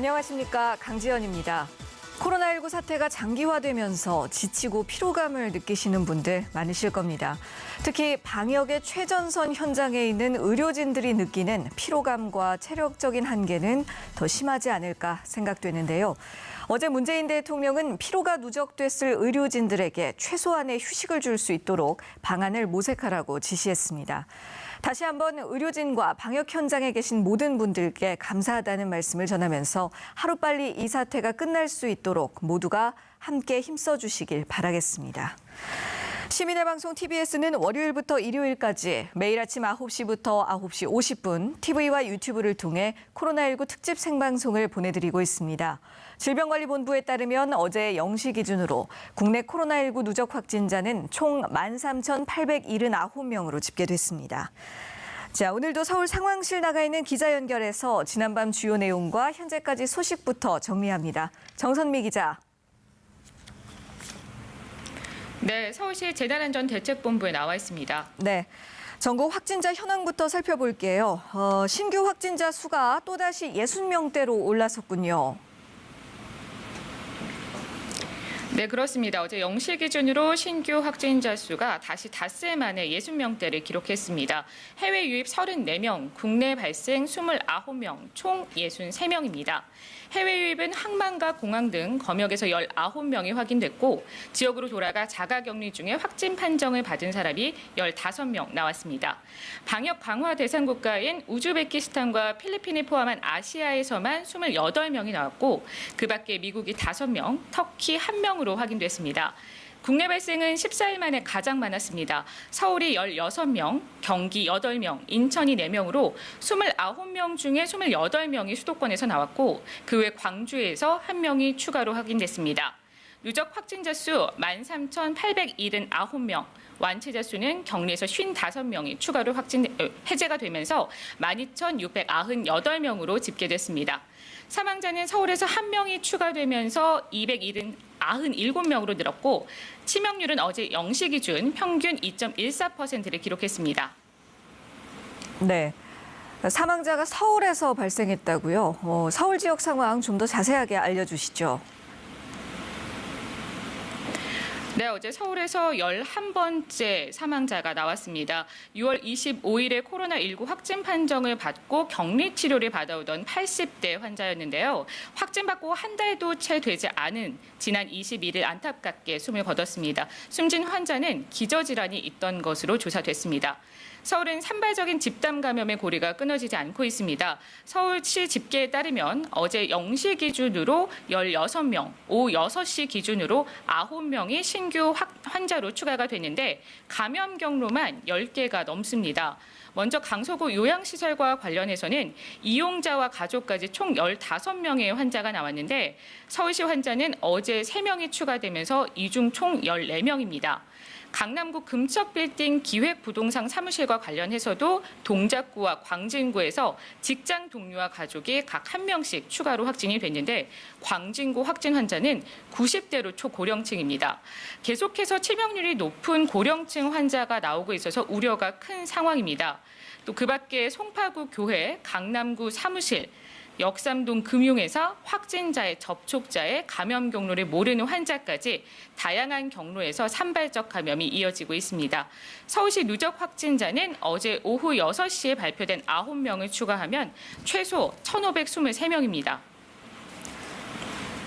안녕하십니까. 강지연입니다. 코로나19 사태가 장기화되면서 지치고 피로감을 느끼시는 분들 많으실 겁니다. 특히 방역의 최전선 현장에 있는 의료진들이 느끼는 피로감과 체력적인 한계는 더 심하지 않을까 생각되는데요. 어제 문재인 대통령은 피로가 누적됐을 의료진들에게 최소한의 휴식을 줄 수 있도록 방안을 모색하라고 지시했습니다. 다시 한번 의료진과 방역 현장에 계신 모든 분들께 감사하다는 말씀을 전하면서 하루빨리 이 사태가 끝날 수 있도록 모두가 함께 힘써주시길 바라겠습니다. 시민의 방송 TBS는 월요일부터 일요일까지 매일 아침 9시부터 9시 50분 TV와 유튜브를 통해 코로나19 특집 생방송을 보내드리고 있습니다. 질병관리본부에 따르면 어제 0시 기준으로 국내 코로나19 누적 확진자는 총 13,879명으로 집계됐습니다. 자, 오늘도 서울 상황실 나가 있는 기자 연결해서 지난밤 주요 내용과 현재까지 소식부터 정리합니다. 정선미 기자. 네, 서울시 재난안전대책본부에 나와 있습니다. 네, 전국 확진자 현황부터 살펴볼게요. 신규 확진자 수가 또다시 60명대로 올라섰군요. 네, 그렇습니다. 어제 0시 기준으로 신규 확진자 수가 다시 닷새 만에 60명대를 기록했습니다. 해외 유입 34명, 국내 발생 29명, 총 63명입니다. 해외 유입은 항만과 공항 등 검역에서 19명이 확인됐고 지역으로 돌아가 자가격리 중에 확진 판정을 받은 사람이 15명 나왔습니다. 방역 강화 대상 국가인 우즈베키스탄과 필리핀을 포함한 아시아에서만 28명이 나왔고 그 밖에 미국이 5명, 터키 1명으로 확인됐습니다. 국내 발생은 14일 만에 가장 많았습니다. 서울이 16명, 경기 8명, 인천이 4명으로 29명 중에 28명이 수도권에서 나왔고 그 외 광주에서 1명이 추가로 확인됐습니다. 누적 확진자 수 13,879명, 완치자 수는 격리에서 55명이 추가로 해제가 되면서 12,698명으로 집계됐습니다. 사망자는 서울에서 1명이 추가되면서 297명으로 늘었고 치명률은 어제 0시 기준 평균 2.14%를 기록했습니다. 네, 사망자가 서울에서 발생했다고요? 서울 지역 상황 좀 더 자세하게 알려주시죠. 네, 어제 서울에서 11번째 사망자가 나왔습니다. 6월 25일에 코로나19 확진 판정을 받고 격리 치료를 받아오던 80대 환자였는데요. 확진받고 한 달도 채 되지 않은 지난 21일 안타깝게 숨을 거뒀습니다. 숨진 환자는 기저질환이 있던 것으로 조사됐습니다. 서울은 산발적인 집단 감염의 고리가 끊어지지 않고 있습니다. 서울시 집계에 따르면 어제 0시 기준으로 16명, 오후 6시 기준으로 9명이 신규 환자로 추가가 됐는데 감염 경로만 10개가 넘습니다. 먼저 강서구 요양시설과 관련해서는 이용자와 가족까지 총 15명의 환자가 나왔는데 서울시 환자는 어제 3명이 추가되면서 이 중 총 14명입니다. 강남구 금척빌딩 기획부동산 사무실과 관련해서도 동작구와 광진구에서 직장 동료와 가족이 각 1명씩 추가로 확진이 됐는데 광진구 확진 환자는 90대로 초고령층입니다. 계속해서 치명률이 높은 고령층 환자가 나오고 있어서 우려가 큰 상황입니다. 또 그 밖에 송파구 교회, 강남구 사무실, 역삼동 금융회사 확진자의 접촉자의 감염 경로를 모르는 환자까지 다양한 경로에서 산발적 감염이 이어지고 있습니다. 서울시 누적 확진자는 어제 오후 6시에 발표된 9명을 추가하면 최소 1,523명입니다.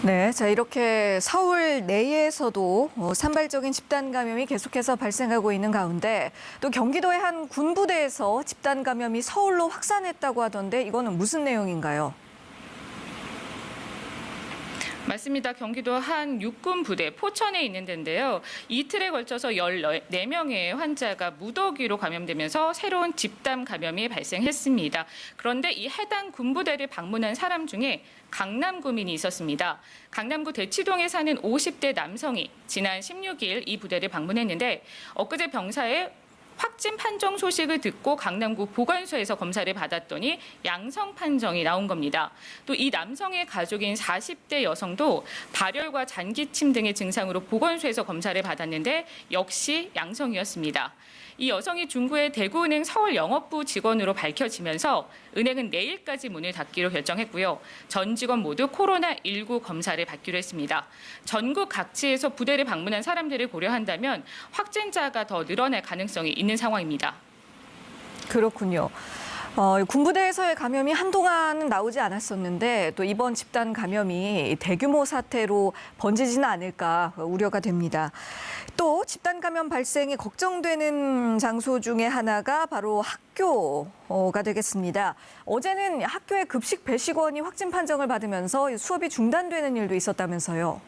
네, 자 이렇게 서울 내에서도 산발적인 집단 감염이 계속해서 발생하고 있는 가운데 또 경기도의 한 군부대에서 집단 감염이 서울로 확산했다고 하던데 이거는 무슨 내용인가요? 맞습니다. 경기도 한 육군 부대 포천에 있는 데인데요. 이틀에 걸쳐서 14명의 환자가 무더기로 감염되면서 새로운 집단 감염이 발생했습니다. 그런데 이 해당 군부대를 방문한 사람 중에 강남구민이 있었습니다. 강남구 대치동에 사는 50대 남성이 지난 16일 이 부대를 방문했는데 엊그제 병사에 확진 판정 소식을 듣고 강남구 보건소에서 검사를 받았더니 양성 판정이 나온 겁니다. 또 이 남성의 가족인 40대 여성도 발열과 잔기침 등의 증상으로 보건소에서 검사를 받았는데 역시 양성이었습니다. 이 여성이 중구의 대구은행 서울 영업부 직원으로 밝혀지면서 은행은 내일까지 문을 닫기로 결정했고요. 전 직원 모두 코로나19 검사를 받기로 했습니다. 전국 각지에서 부대를 방문한 사람들을 고려한다면 확진자가 더 늘어날 가능성이 있는 상황입니다. 그렇군요. 군부대에서의 감염이 한동안은 나오지 않았었는데 또 이번 집단 감염이 대규모 사태로 번지지는 않을까 우려가 됩니다. 또 집단 감염 발생이 걱정되는 장소 중에 하나가 바로 학교가 되겠습니다. 어제는 학교의 급식 배식원이 확진 판정을 받으면서 수업이 중단되는 일도 있었다면서요.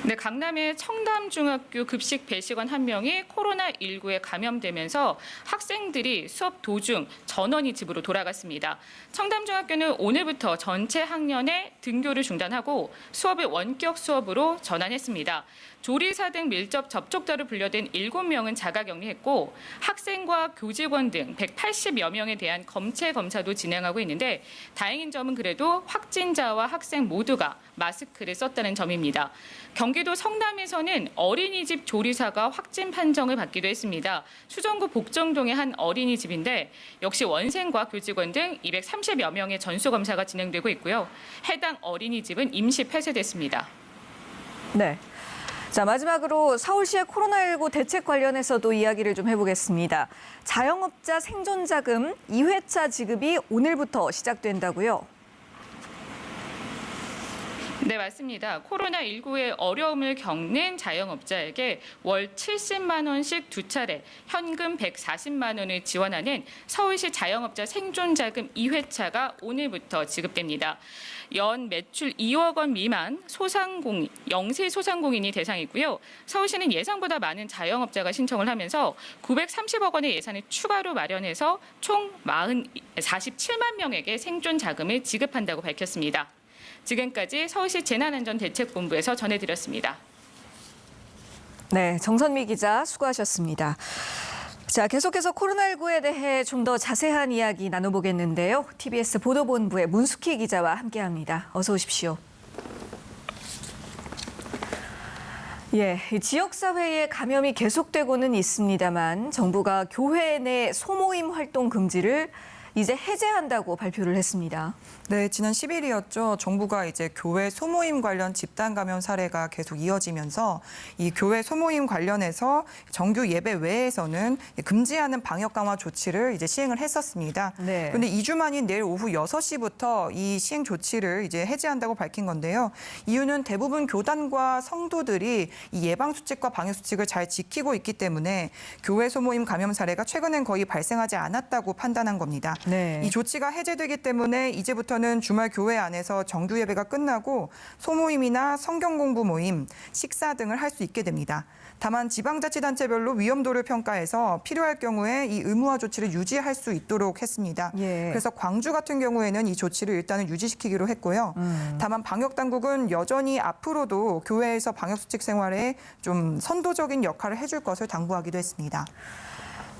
네, 강남의 청담중학교 급식 배식원 한 명이 코로나19에 감염되면서 학생들이 수업 도중 전원이 집으로 돌아갔습니다. 청담중학교는 오늘부터 전체 학년의 등교를 중단하고 수업을 원격 수업으로 전환했습니다. 조리사 등 밀접 접촉자로 분류된 7명은 자가격리했고 학생과 교직원 등 180여 명에 대한 검체 검사도 진행하고 있는데 다행인 점은 그래도 확진자와 학생 모두가 마스크를 썼다는 점입니다. 경기도 성남에서는 어린이집 조리사가 확진 판정을 받기도 했습니다. 수정구 복정동의 한 어린이집인데 역시 원생과 교직원 등 230여 명의 전수검사가 진행되고 있고요. 해당 어린이집은 임시 폐쇄됐습니다. 네. 자, 마지막으로 서울시의 코로나19 대책 관련해서도 이야기를 좀 해보겠습니다. 자영업자 생존자금 2회차 지급이 오늘부터 시작된다고요? 네, 맞습니다. 코로나19의 어려움을 겪는 자영업자에게 월 70만 원씩 두 차례 현금 140만 원을 지원하는 서울시 자영업자 생존자금 2회차가 오늘부터 지급됩니다. 연 매출 2억 원 미만 영세 소상공인이 대상이고요. 서울시는 예상보다 많은 자영업자가 신청을 하면서 930억 원의 예산을 추가로 마련해서 총 47만 명에게 생존 자금을 지급한다고 밝혔습니다. 지금까지 서울시 재난안전대책본부에서 전해드렸습니다. 네, 정선미 기자 수고하셨습니다. 자, 계속해서 코로나19에 대해 좀 더 자세한 이야기 나눠보겠는데요. TBS 보도본부의 문숙희 기자와 함께합니다. 어서 오십시오. 예, 지역사회의 감염이 계속되고는 있습니다만 정부가 교회 내 소모임 활동 금지를 이제 해제한다고 발표를 했습니다. 네, 지난 10일이었죠. 정부가 이제 교회 소모임 관련 집단 감염 사례가 계속 이어지면서 이 교회 소모임 관련해서 정규 예배 외에서는 금지하는 방역 강화 조치를 이제 시행을 했었습니다. 네. 그런데 2주 만인 내일 오후 6시부터 이 시행 조치를 이제 해제한다고 밝힌 건데요. 이유는 대부분 교단과 성도들이 이 예방 수칙과 방역 수칙을 잘 지키고 있기 때문에 교회 소모임 감염 사례가 최근엔 거의 발생하지 않았다고 판단한 겁니다. 네. 이 조치가 해제되기 때문에 이제부터는 주말 교회 안에서 정규 예배가 끝나고 소모임이나 성경 공부 모임, 식사 등을 할 수 있게 됩니다. 다만 지방자치단체별로 위험도를 평가해서 필요할 경우에 이 의무화 조치를 유지할 수 있도록 했습니다. 예. 그래서 광주 같은 경우에는 이 조치를 일단은 유지시키기로 했고요. 다만 방역당국은 여전히 앞으로도 교회에서 방역수칙 생활에 좀 선도적인 역할을 해줄 것을 당부하기도 했습니다.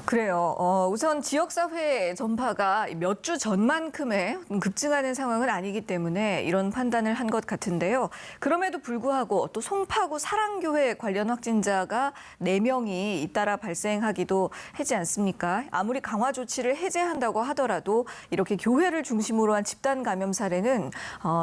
그래요. 우선 지역사회 전파가 몇 주 전만큼의 급증하는 상황은 아니기 때문에 이런 판단을 한 것 같은데요. 그럼에도 불구하고 또 송파구 사랑교회 관련 확진자가 4명이 잇따라 발생하기도 하지 않습니까? 아무리 강화 조치를 해제한다고 하더라도 이렇게 교회를 중심으로 한 집단 감염 사례는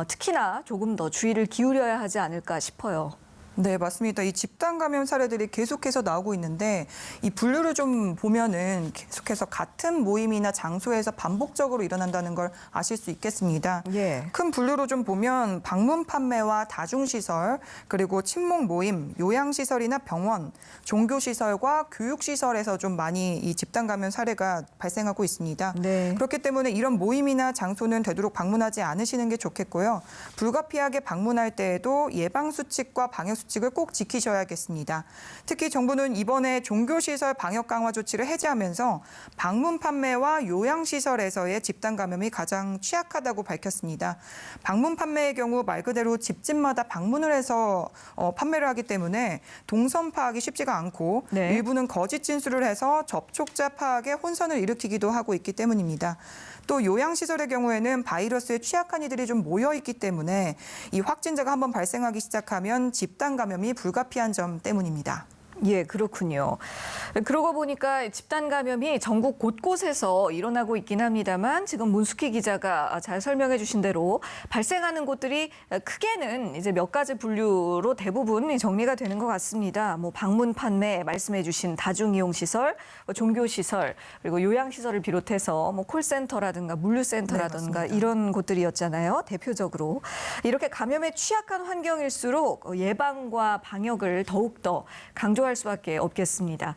특히나 조금 더 주의를 기울여야 하지 않을까 싶어요. 네, 맞습니다. 이 집단 감염 사례들이 계속해서 나오고 있는데 이 분류를 좀 보면은 계속해서 같은 모임이나 장소에서 반복적으로 일어난다는 걸 아실 수 있겠습니다. 예. 큰 분류로 좀 보면 방문 판매와 다중시설, 그리고 친목 모임, 요양시설이나 병원, 종교시설과 교육시설에서 좀 많이 이 집단 감염 사례가 발생하고 있습니다. 네. 그렇기 때문에 이런 모임이나 장소는 되도록 방문하지 않으시는 게 좋겠고요. 불가피하게 방문할 때에도 예방수칙과 방역수칙을 꼭 지키셔야겠습니다. 특히 정부는 이번에 종교시설 방역 강화 조치를 해제하면서 방문 판매와 요양시설에서의 집단 감염이 가장 취약하다고 밝혔습니다. 방문 판매의 경우 말 그대로 집집마다 방문을 해서 판매를 하기 때문에 동선 파악이 쉽지가 않고 네. 일부는 거짓 진술을 해서 접촉자 파악에 혼선을 일으키기도 하고 있기 때문입니다. 또 요양시설의 경우에는 바이러스에 취약한 이들이 좀 모여 있기 때문에 이 확진자가 한번 발생하기 시작하면 집단 감염이 불가피한 점 때문입니다. 예, 그렇군요. 그러고 보니까 집단 감염이 전국 곳곳에서 일어나고 있긴 합니다만 지금 문숙희 기자가 잘 설명해 주신 대로 발생하는 곳들이 크게는 이제 몇 가지 분류로 대부분 정리가 되는 것 같습니다. 뭐 방문 판매 말씀해 주신 다중이용시설, 종교시설, 그리고 요양시설을 비롯해서 뭐 콜센터라든가 물류센터라든가 네, 이런 곳들이었잖아요. 대표적으로. 이렇게 감염에 취약한 환경일수록 예방과 방역을 더욱더 강조할 수밖에 없겠습니다.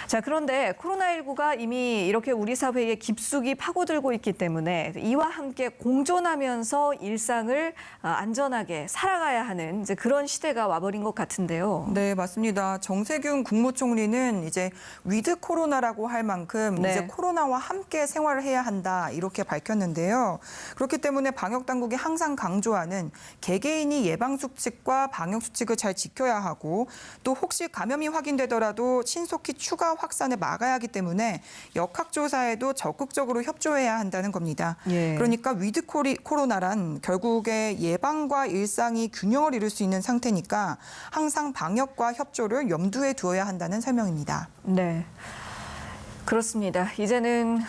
자, 그런데 코로나19가 이미 이렇게 우리 사회에 깊숙이 파고들고 있기 때문에 이와 함께 공존하면서 일상을 안전하게 살아가야 하는 이제 그런 시대가 와버린 것 같은데요. 네, 맞습니다. 정세균 국무총리는 이제 위드 코로나라고 할 만큼 네. 이제 코로나와 함께 생활을 해야 한다 이렇게 밝혔는데요. 그렇기 때문에 방역 당국이 항상 강조하는 개개인이 예방 수칙과 방역 수칙을 잘 지켜야 하고 또 혹시 감염이 확인되더라도 신속히 추가 확산을 막아야 하기 때문에 역학조사에도 적극적으로 협조해야 한다는 겁니다. 예. 그러니까 위드 코로나란 결국에 예방과 일상이 균형을 이룰 수 있는 상태니까 항상 방역과 협조를 염두에 두어야 한다는 설명입니다. 네. 그렇습니다. 이제는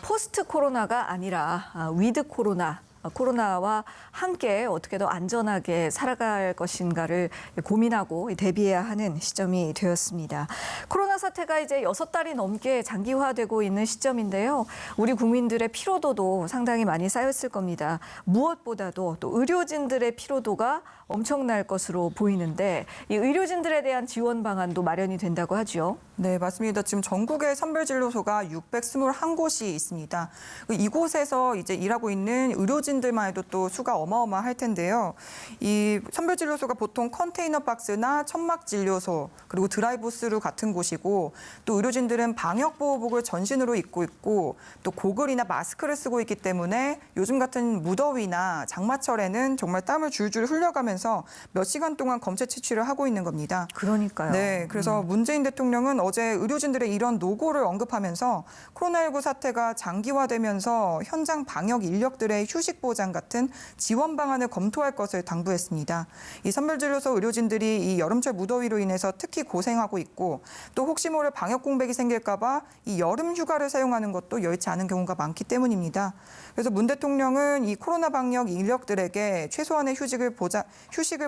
포스트 코로나가 아니라 위드 코로나와 함께 어떻게 더 안전하게 살아갈 것인가를 고민하고 대비해야 하는 시점이 되었습니다. 코로나 사태가 이제 6달이 넘게 장기화되고 있는 시점인데요. 우리 국민들의 피로도도 상당히 많이 쌓였을 겁니다. 무엇보다도 또 의료진들의 피로도가 엄청날 것으로 보이는데 이 의료진들에 대한 지원 방안도 마련이 된다고 하죠. 네, 맞습니다. 지금 전국에 선별진료소가 621곳이 있습니다. 이곳에서 이제 일하고 있는 의료진들만 해도 또 수가 어마어마할 텐데요. 이 선별진료소가 보통 컨테이너 박스나 천막진료소 그리고 드라이브스루 같은 곳이고 또 의료진들은 방역보호복을 전신으로 입고 있고 또 고글이나 마스크를 쓰고 있기 때문에 요즘 같은 무더위나 장마철에는 정말 땀을 줄줄 흘려가면서 몇 시간 동안 검체 채취를 하고 있는 겁니다. 그러니까요. 네, 그래서 문재인 대통령은 어제 의료진들의 이런 노고를 언급하면서 코로나19 사태가 장기화되면서 현장 방역 인력들의 휴식 보장 같은 지원 방안을 검토할 것을 당부했습니다. 이 선별진료소 의료진들이 이 여름철 무더위로 인해서 특히 고생하고 있고 또 혹시 모를 방역 공백이 생길까 봐 이 여름 휴가를 사용하는 것도 여의치 않은 경우가 많기 때문입니다. 그래서 문 대통령은 이 코로나 방역 인력들에게 최소한의 휴식을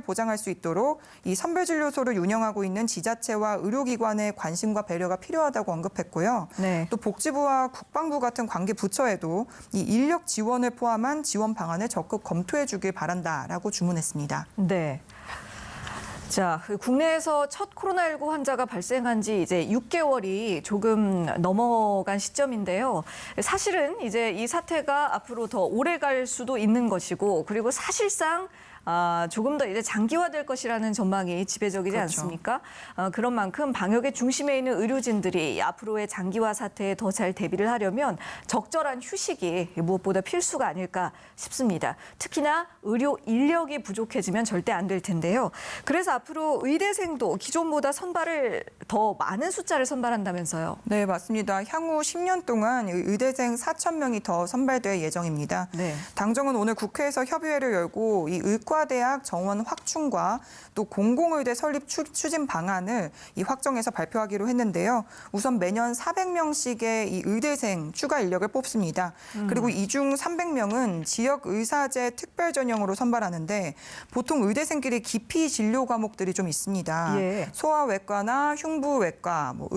보장할 수 있도록 이 선별진료소를 운영하고 있는 지자체와 의료기관의 관심과 배려가 필요하다고 언급했고요. 네. 또 복지부와 국방부 같은 관계 부처에도 이 인력 지원을 포함한 지원 방안을 적극 검토해 주길 바란다라고 주문했습니다. 네. 자, 국내에서 첫 코로나19 환자가 발생한 지 이제 6개월이 조금 넘어간 시점인데요. 사실은 이제 이 사태가 앞으로 더 오래 갈 수도 있는 것이고, 그리고 사실상 조금 더 이제 장기화될 것이라는 전망이 지배적이지 그렇죠. 않습니까? 그런 만큼 방역의 중심에 있는 의료진들이 앞으로의 장기화 사태에 더 잘 대비를 하려면 적절한 휴식이 무엇보다 필수가 아닐까 싶습니다. 특히나 의료 인력이 부족해지면 절대 안 될 텐데요. 그래서 앞으로 의대생도 기존보다 선발을 더 많은 숫자를 선발한다면서요. 네, 맞습니다. 향후 10년 동안 의대생 4,000명이 더 선발될 예정입니다. 네. 당정은 오늘 국회에서 협의회를 열고 이 의과대학 정원 확충과 또 공공의대 설립 추진 방안을 이 확정해서 발표하기로 했는데요. 우선 매년 400명씩의 이 의대생 추가 인력을 뽑습니다. 그리고 이 중 300명은 지역 의사제 특별 전형으로 선발하는데 보통 의대생끼리 기피 진료 과목들이 좀 있습니다. 예. 소아외과나 흉부외과, 뭐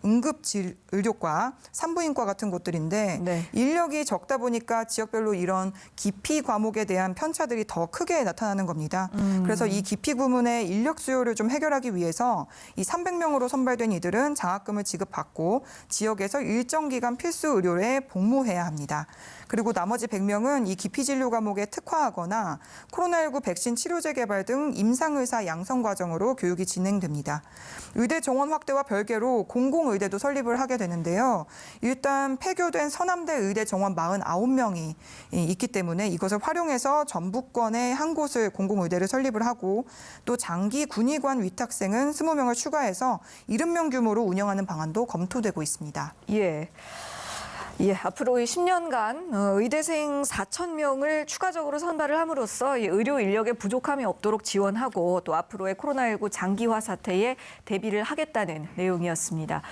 응급의료과, 산부인과 같은 곳들인데 네. 인력이 적다 보니까 지역별로 이런 기피 과목에 대한 편차들이 더 크게 나타나는 겁니다. 그래서 이 기피 부문의 인력 수요를 좀 해결하기 위해서 이 300명으로 선발된 이들은 장학금을 지급받고 지역에서 일정 기간 필수 의료에 복무해야 합니다. 그리고 나머지 100명은 이 기피 진료 과목에 특화하거나 코로나19 백신 치료제 개발 등 임상의사 양성 과정으로 교육이 진행됩니다. 의대 정원 확대와 별개로 공공의대도 설립을 하게 되는데요. 일단 폐교된 서남대 의대 정원 49명이 있기 때문에 이것을 활용해서 전북권에 한 곳을 공공의대를 설립을 하고 또 장기 군의관 위탁생은 20명을 추가해서 70명 규모로 운영하는 방안도 검토되고 있습니다. 예. 예, 앞으로 이 10년간 의대생 4천 명을 추가적으로 선발을 함으로써 이 의료 인력의 부족함이 없도록 지원하고 또 앞으로의 코로나19 장기화 사태에 대비를 하겠다는 내용이었습니다.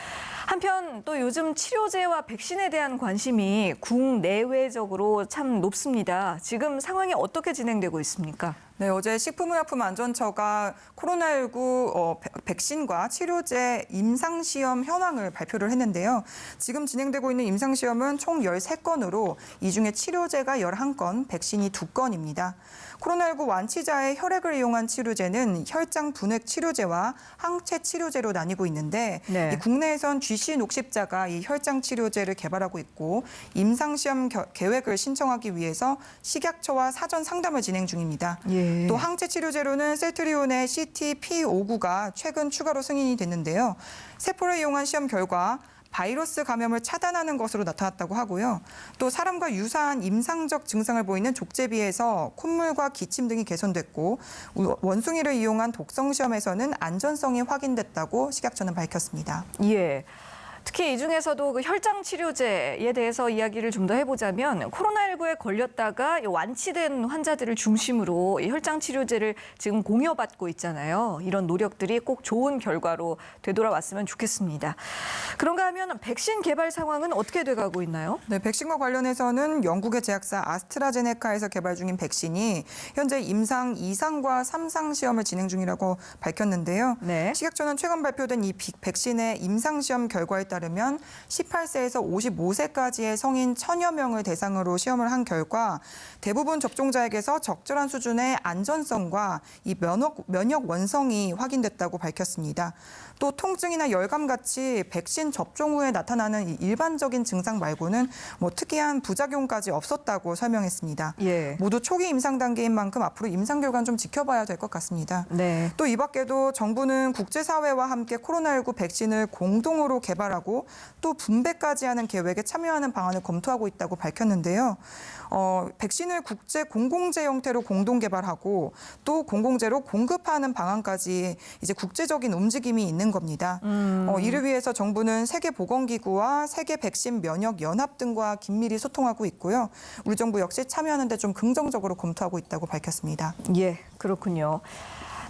한편 또 요즘 치료제와 백신에 대한 관심이 국내외적으로 참 높습니다. 지금 상황이 어떻게 진행되고 있습니까? 네, 어제 식품의약품안전처가 코로나19 백신과 치료제 임상시험 현황을 발표를 했는데요. 지금 진행되고 있는 임상시험은 총 13건으로 이 중에 치료제가 11건, 백신이 2건입니다. 코로나19 완치자의 혈액을 이용한 치료제는 혈장 분해 치료제와 항체 치료제로 나뉘고 있는데 네. 이 국내에선 GC 녹십자가 이 혈장 치료제를 개발하고 있고 임상시험 계획을 신청하기 위해서 식약처와 사전 상담을 진행 중입니다. 예. 또 항체 치료제로는 셀트리온의 CT-P59가 최근 추가로 승인이 됐는데요. 세포를 이용한 시험 결과 바이러스 감염을 차단하는 것으로 나타났다고 하고요. 또 사람과 유사한 임상적 증상을 보이는 족제비에서 콧물과 기침 등이 개선됐고 원숭이를 이용한 독성 시험에서는 안전성이 확인됐다고 식약처는 밝혔습니다. 예. 특히 이 중에서도 그 혈장 치료제에 대해서 이야기를 좀 더 해보자면 코로나19에 걸렸다가 완치된 환자들을 중심으로 이 혈장 치료제를 지금 공여받고 있잖아요. 이런 노력들이 꼭 좋은 결과로 되돌아왔으면 좋겠습니다. 그런가 하면 백신 개발 상황은 어떻게 돼가고 있나요? 네, 백신과 관련해서는 영국의 제약사 아스트라제네카에서 개발 중인 백신이 현재 임상 2상과 3상 시험을 진행 중이라고 밝혔는데요. 네. 식약처는 최근 발표된 이 임상시험 임상 시험 결과에 따르면 18세에서 55세까지의 성인 1000여 명을 대상으로 시험을 한 결과 대부분 접종자에게서 적절한 수준의 안전성과 이 면역 원성이 확인됐다고 밝혔습니다. 또 통증이나 열감 같이 백신 접종 후에 나타나는 일반적인 증상 말고는 특이한 부작용까지 없었다고 설명했습니다. 예. 모두 초기 임상 단계인 만큼 앞으로 임상 결과는 좀 지켜봐야 될 것 같습니다. 네. 또 이 밖에도 정부는 국제사회와 함께 코로나19 백신을 공동으로 개발하고 또 분배까지 하는 계획에 참여하는 방안을 검토하고 있다고 밝혔는데요. 백신을 국제 공공재 형태로 공동 개발하고 또 공공재로 공급하는 방안까지 이제 국제적인 움직임이 있는 겁니다. 이를 위해서 정부는 세계보건기구와 세계백신면역연합 등과 긴밀히 소통하고 있고요. 우리 정부 역시 참여하는 데 좀 긍정적으로 검토하고 있다고 밝혔습니다. 예, 그렇군요.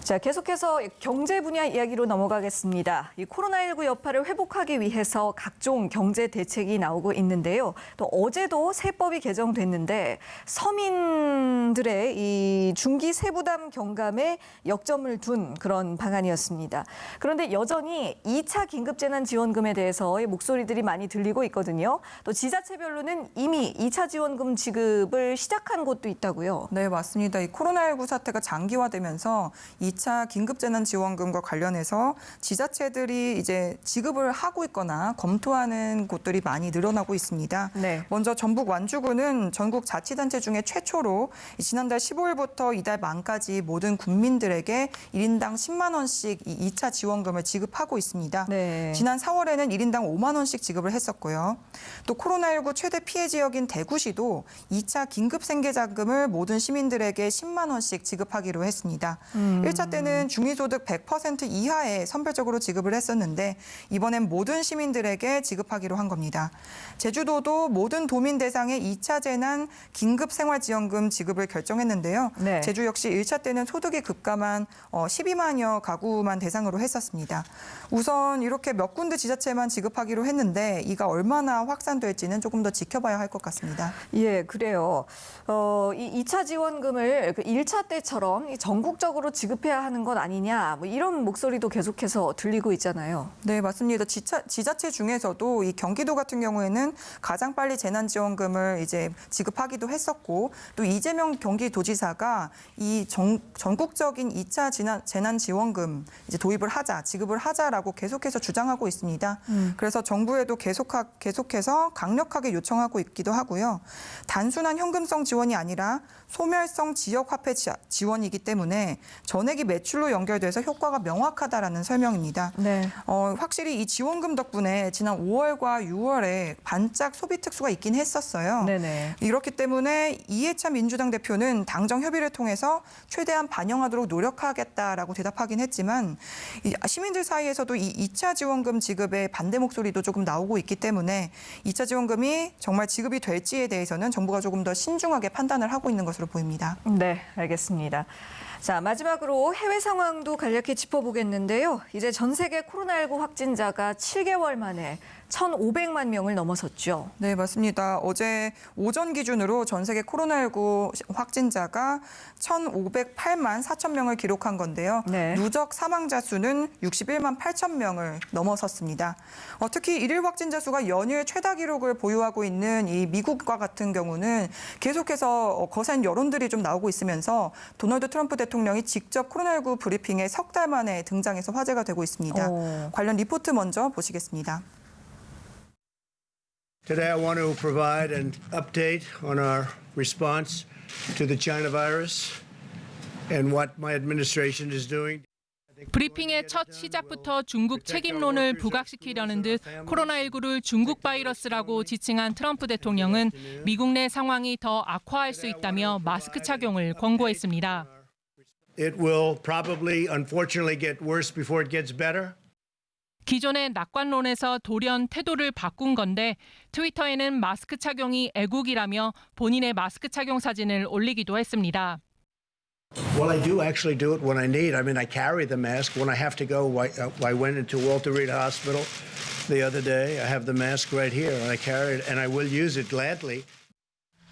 자, 계속해서 경제 분야 이야기로 넘어가겠습니다. 이 코로나19 여파를 회복하기 위해서 각종 경제 대책이 나오고 있는데요. 또 어제도 세법이 개정됐는데 서민들의 이 중기 세부담 경감에 역점을 둔 그런 방안이었습니다. 그런데 여전히 2차 긴급재난지원금에 대해서 목소리들이 많이 들리고 있거든요. 또 지자체별로는 이미 2차 지원금 지급을 시작한 곳도 있다고요. 네, 맞습니다. 이 코로나19 사태가 장기화되면서 2차 긴급재난지원금과 관련해서 지자체들이 이제 지급을 하고 있거나 검토하는 곳들이 많이 늘어나고 있습니다. 네. 먼저 전북 완주군은 전국 자치단체 중에 최초로 지난달 15일부터 이달 말까지 모든 국민들에게 1인당 10만 원씩 이 2차 지원금을 지급하고 있습니다. 네. 지난 4월에는 1인당 5만 원씩 지급을 했었고요. 또 코로나19 최대 피해 지역인 대구시도 2차 긴급생계자금을 모든 시민들에게 10만 원씩 지급하기로 했습니다. 1차 때는 중위소득 100% 이하에 선별적으로 지급을 했었는데 이번엔 모든 시민들에게 지급하기로 한 겁니다. 제주도도 모든 도민 대상의 2차 재난 긴급생활지원금 지급을 결정했는데요. 네. 제주 역시 1차 때는 소득이 급감한 12만여 가구만 대상으로 했었습니다. 우선 이렇게 몇 군데 지자체만 지급하기로 했는데 이가 얼마나 확산될지는 조금 더 지켜봐야 할 것 같습니다. 예, 그래요. 이 2차 지원금을 그 1차 때처럼 전국적으로 지급해야 하는 것 아니냐, 이런 목소리도 계속해서 들리고 있잖아요. 네, 맞습니다. 지자체 중에서도 이 경기도 같은 경우에는 가장 빨리 재난지원금을 이제 지급하기도 했었고 또 이재명 경기도지사가 이 전국적인 2차 재난지원금 이제 도입을 하자, 지급을 하자라고 계속해서 주장하고 있습니다. 그래서 정부에도 계속해서 강력하게 요청하고 있기도 하고요. 단순한 현금성 지원이 아니라 소멸성 지역화폐 지원이기 때문에 전액이 금액이 매출로 연결돼서 효과가 명확하다라는 설명입니다. 네. 확실히 이 지원금 덕분에 지난 5월과 6월에 반짝 소비 특수가 있긴 했었어요. 네네. 이렇기 때문에 이해찬 민주당 대표는 당정 협의를 통해서 최대한 반영하도록 노력하겠다라고 대답하긴 했지만 시민들 사이에서도 이 2차 지원금 지급에 반대 목소리도 조금 나오고 있기 때문에 2차 지원금이 정말 지급이 될지에 대해서는 정부가 조금 더 신중하게 판단을 하고 있는 것으로 보입니다. 네, 알겠습니다. 자, 마지막으로 해외 상황도 간략히 짚어보겠는데요. 이제 전 세계 코로나19 확진자가 7개월 만에 1,500만 명을 넘어섰죠. 네, 맞습니다. 어제 오전 기준으로 전 세계 코로나19 확진자가 1,508만 4천 명을 기록한 건데요. 네. 누적 사망자 수는 61만 8천 명을 넘어섰습니다. 특히 일일 확진자 수가 연일 최다 기록을 보유하고 있는 이 미국과 같은 경우는 계속해서 거센 여론들이 좀 나오고 있으면서 도널드 트럼프 대통령이 직접 코로나19 브리핑에 석 달 만에 등장해서 화제가 되고 있습니다. 관련 리포트 먼저 보시겠습니다. Today, I want to provide an update on our response to the China virus and what my administration is doing. 브리핑의 첫 시작부터 중국 책임론을 부각시키려는 듯 코로나19를 중국 바이러스라고 지칭한 트럼프 대통령은 미국 내 상황이 더 악화할 수 있다며 마스크 착용을 권고했습니다. It will probably, unfortunately, get worse before it gets better. 기존의 낙관론에서 돌연 태도를 바꾼 건데 트위터에는 마스크 착용이 애국이라며 본인의 마스크 착용 사진을 올리기도 했습니다. Well, I do actually do it when I need. I mean, I carry the mask when I have to go. I went into Walter Reed Hospital the other day. I have the mask right here, and I carry it, and I will use it gladly.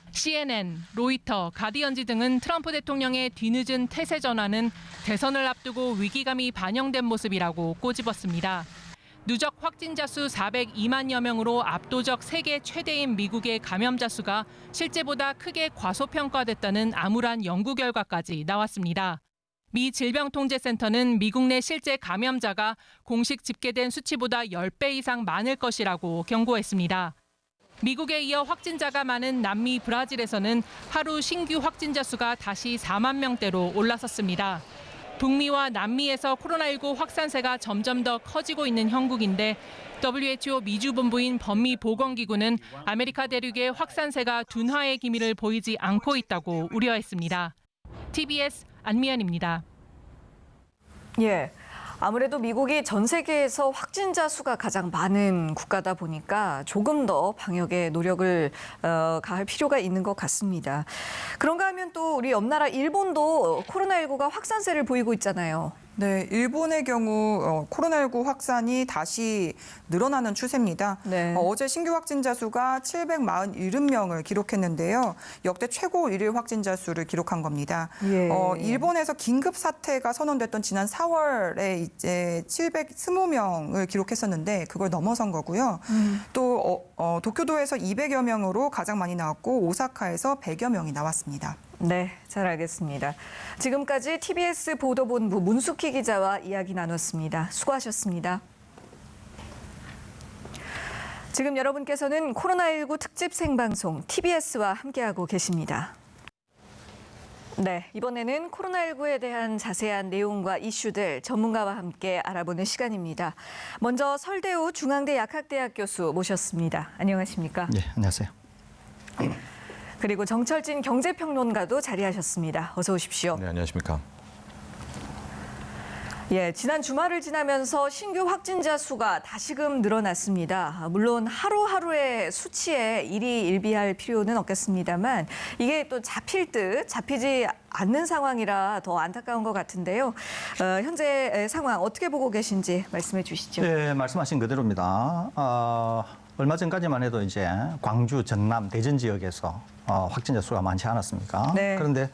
CNN, 로이터, 가디언지 등은 트럼프 대통령의 뒤늦은 태세 전환은 대선을 앞두고 위기감이 반영된 모습이라고 꼬집었습니다. 누적 확진자 수 402만여 명으로 압도적 세계 최대인 미국의 감염자 수가 실제보다 크게 과소평가됐다는 암울한 연구 결과까지 나왔습니다. 미 질병통제센터는 미국 내 실제 감염자가 공식 집계된 수치보다 10배 이상 많을 것이라고 경고했습니다. 미국에 이어 확진자가 많은 남미 브라질에서는 하루 신규 확진자 수가 다시 4만 명대로 올라섰습니다. 북미와 남미에서 코로나19 확산세가 점점 더 커지고 있는 형국인데 WHO 미주본부인 범미보건기구는 아메리카 대륙의 확산세가 둔화의 기미를 보이지 않고 있다고 우려했습니다. TBS 안미연입니다. 예. 아무래도 미국이 전 세계에서 확진자 수가 가장 많은 국가다 보니까 조금 더 방역에 노력을 가할 필요가 있는 것 같습니다. 그런가 하면 또 우리 옆나라 일본도 코로나19가 확산세를 보이고 있잖아요. 네, 일본의 경우 코로나19 확산이 다시 늘어나는 추세입니다. 네. 어제 신규 확진자 수가 747명을 기록했는데요. 역대 최고 일일 확진자 수를 기록한 겁니다. 예. 일본에서 긴급 사태가 선언됐던 지난 4월에 이제 720명을 기록했었는데 그걸 넘어선 거고요. 또 도쿄도에서 200여 명으로 가장 많이 나왔고 오사카에서 100여 명이 나왔습니다. 네, 잘 알겠습니다. 지금까지 TBS 보도본부 문숙희 기자와 이야기 나눴습니다. 수고하셨습니다. 지금 여러분께서는 코로나19 특집 생방송 TBS와 함께하고 계십니다. 네, 이번에는 코로나19에 대한 자세한 내용과 이슈들 전문가와 함께 알아보는 시간입니다. 먼저 설대우 중앙대 약학대학 교수 모셨습니다. 안녕하십니까? 네, 안녕하세요. 그리고 정철진 경제평론가도 자리하셨습니다. 어서 오십시오. 네, 안녕하십니까. 예, 지난 주말을 지나면서 신규 확진자 수가 다시금 늘어났습니다. 물론 하루하루의 수치에 일희일비할 필요는 없겠습니다만 이게 또 잡힐 듯 잡히지 않는 상황이라 더 안타까운 것 같은데요. 현재 상황 어떻게 보고 계신지 말씀해 주시죠. 네, 말씀하신 그대로입니다. 얼마 전까지만 해도 이제 광주, 전남, 대전 지역에서 확진자 수가 많지 않았습니까? 네. 그런데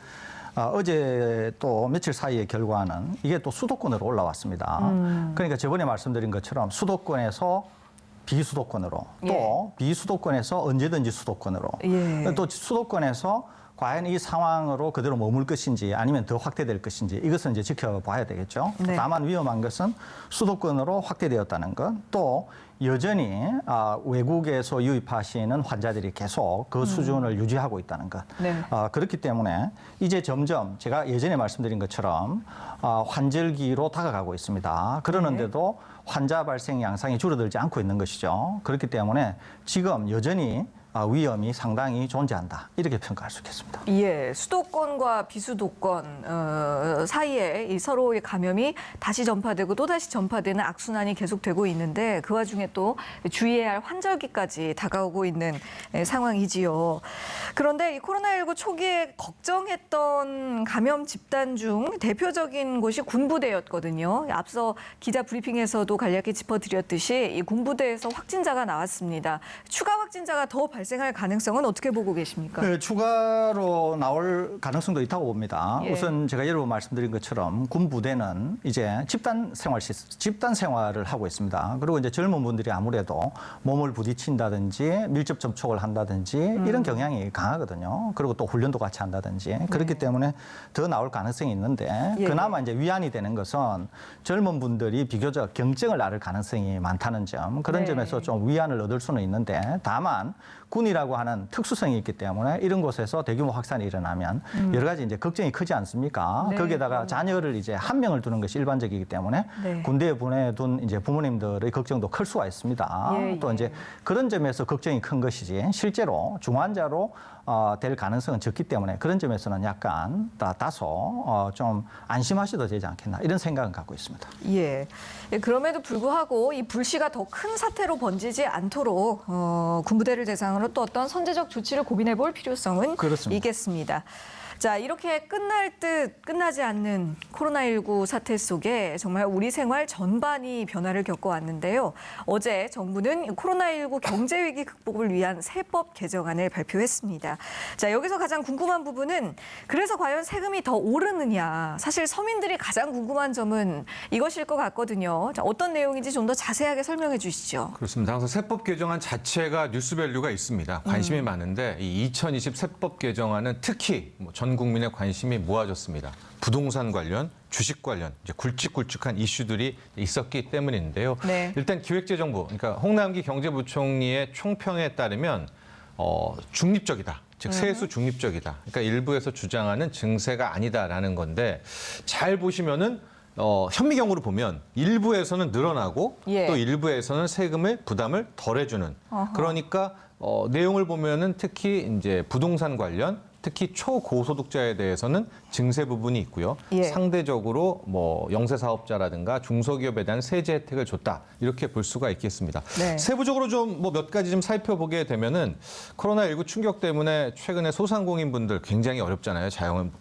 어제 또 며칠 사이의 결과는 이게 또 수도권으로 올라왔습니다. 그러니까 저번에 말씀드린 것처럼 수도권에서 비수도권으로 또 비수도권에서 언제든지 수도권으로 예. 또 수도권에서 과연 이 상황으로 그대로 머물 것인지 아니면 더 확대될 것인지 이것은 이제 지켜봐야 되겠죠. 네. 다만 위험한 것은 수도권으로 확대되었다는 것, 또 여전히 외국에서 유입하시는 환자들이 계속 그 수준을 유지하고 있다는 것. 네. 그렇기 때문에 이제 점점 제가 예전에 말씀드린 것처럼 환절기로 다가가고 있습니다. 그러는데도 환자 발생 양상이 줄어들지 않고 있는 것이죠. 그렇기 때문에 지금 여전히 위험이 상당히 존재한다. 이렇게 평가할 수 있겠습니다. 예, 수도권과 비수도권 사이에 이 서로의 감염이 다시 전파되고 또 다시 전파되는 악순환이 계속되고 있는데 그 와중에 또 주의해야 할 환절기까지 다가오고 있는 상황이지요. 그런데 이 코로나19 초기에 걱정했던 감염 집단 중 대표적인 곳이 군부대였거든요. 앞서 기자 브리핑에서도 간략히 짚어드렸듯이 이 군부대에서 확진자가 나왔습니다. 추가 확진자가 더 발생할 가능성은 어떻게 보고 계십니까? 네, 추가로 나올 가능성도 있다고 봅니다. 예. 우선 제가 여러 번 말씀드린 것처럼 군 부대는 이제 집단 생활을 하고 있습니다. 그리고 이제 젊은 분들이 아무래도 몸을 부딪힌다든지 밀접 접촉을 한다든지 이런 경향이 강하거든요. 그리고 또 훈련도 같이 한다든지 그렇기 때문에 더 나올 가능성이 있는데 예. 그나마 이제 위안이 되는 것은 젊은 분들이 비교적 경증을 앓을 가능성이 많다는 점, 그런 네. 점에서 좀 위안을 얻을 수는 있는데 다만 군이라고 하는 특수성이 있기 때문에 이런 곳에서 대규모 확산이 일어나면 여러 가지 이제 걱정이 크지 않습니까? 네, 거기에다가 자녀를 이제 한 명을 두는 것이 일반적이기 때문에 네. 군대에 보내둔 이제 부모님들의 걱정도 클 수가 있습니다. 예, 또 예. 이제 그런 점에서 걱정이 큰 것이지 실제로 중환자로 될 가능성은 적기 때문에 그런 점에서는 약간 다소 좀 안심하셔도 되지 않겠나 이런 생각은 갖고 있습니다. 예. 예, 그럼에도 불구하고 이 불씨가 더 큰 사태로 번지지 않도록 군부대를 대상으로 또 어떤 선제적 조치를 고민해 볼 필요성은 그렇습니다. 있겠습니다. 자, 이렇게 끝날 듯 끝나지 않는 코로나19 사태 속에 정말 우리 생활 전반이 변화를 겪어왔는데요. 어제 정부는 코로나19 경제위기 극복을 위한 세법 개정안을 발표했습니다. 자, 여기서 가장 궁금한 부분은 그래서 과연 세금이 더 오르느냐. 사실 서민들이 가장 궁금한 점은 이것일 것 같거든요. 자, 어떤 내용인지 좀 더 자세하게 설명해 주시죠. 그렇습니다. 항상 세법 개정안 자체가 뉴스밸류가 있습니다. 관심이 많은데 이 2020 세법 개정안은 특히 전 국민의 관심이 모아졌습니다. 부동산 관련, 주식 관련 이제 굵직굵직한 이슈들이 있었기 때문인데요. 네. 일단 기획재정부, 그러니까 홍남기 경제부총리의 총평에 따르면 중립적이다. 즉 세수 중립적이다. 그러니까 일부에서 주장하는 증세가 아니다라는 건데 잘 보시면은 현미경으로 보면 일부에서는 늘어나고 예. 또 일부에서는 세금을 부담을 덜 해주는. 그러니까 내용을 보면은 특히 이제 부동산 관련 특히 초고소득자에 대해서는 증세 부분이 있고요. 예. 상대적으로 뭐 영세 사업자라든가 중소기업에 대한 세제 혜택을 줬다. 이렇게 볼 수가 있겠습니다. 네. 세부적으로 좀 뭐 몇 가지 좀 살펴보게 되면은 코로나19 충격 때문에 최근에 소상공인분들 굉장히 어렵잖아요.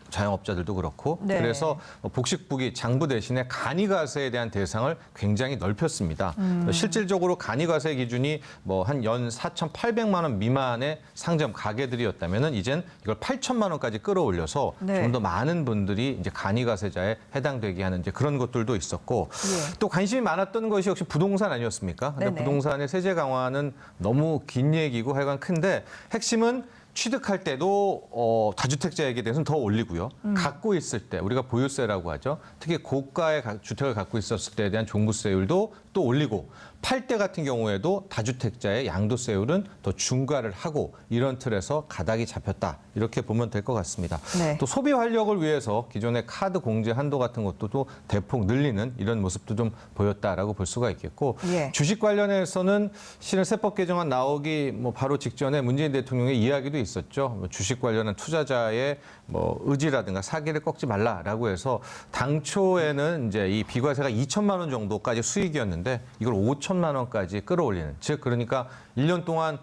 자영업자들도 그렇고. 네. 그래서 복식부기 장부 대신에 간이가세에 대한 대상을 굉장히 넓혔습니다. 실질적으로 간이가세 기준이 뭐 한 연 4,800만 원 미만의 상점 가게들이었다면은 이젠 이걸 8천만 원까지 끌어올려서 네. 좀 더 많은 분들이 이제 간이가세자에 해당되게 하는 이제 그런 것들도 있었고 예. 또 관심이 많았던 것이 역시 부동산 아니었습니까? 근데 네네. 부동산의 세제 강화는 너무 긴 얘기고 하여간 큰데 핵심은 취득할 때도 다주택자에게 대해서는 더 올리고요. 갖고 있을 때 우리가 보유세라고 하죠. 특히 고가의 주택을 갖고 있었을 때에 대한 종부세율도 또 올리고 팔 때 같은 경우에도 다주택자의 양도세율은 더 중과를 하고 이런 틀에서 가닥이 잡혔다. 이렇게 보면 될 것 같습니다. 네. 또 소비 활력을 위해서 기존의 카드 공제 한도 같은 것도 또 대폭 늘리는 이런 모습도 좀 보였다라고 볼 수가 있겠고 예. 주식 관련해서는 실은 세법 개정안 나오기 뭐 바로 직전에 문재인 대통령의 이야기도 있었죠. 주식 관련한 투자자의 뭐 의지라든가 사기를 꺾지 말라라고 해서 당초에는 이제 이 비과세가 2천만 원 정도까지 수익이었는데 이걸 5천만 원까지 끌어올리는 즉 그러니까 1년 동안